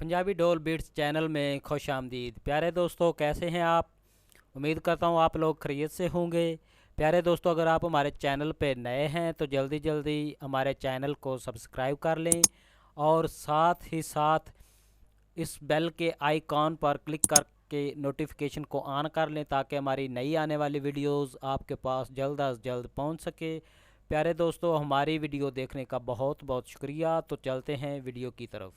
पंजाबी डोल beats channel में खुश आमदीद। प्यारे दोस्तों, कैसे हैं आप? उम्मीद करता हूँ आप लोग खैरियत से होंगे। प्यारे दोस्तों, अगर आप हमारे चैनल पे नए हैं तो जल्दी जल्दी हमारे चैनल को सब्सक्राइब कर लें और साथ ही साथ इस बेल के आइकॉन पर क्लिक करके नोटिफिकेशन को ऑन कर लें ताकि हमारी नई आने वाली वीडियोस आपके पास जल्द अज जल्द पहुंच सके। प्यारे दोस्तों, हमारी वीडियो देखने का बहुत बहुत शुक्रिया। तो चलते हैं वीडियो की तरफ।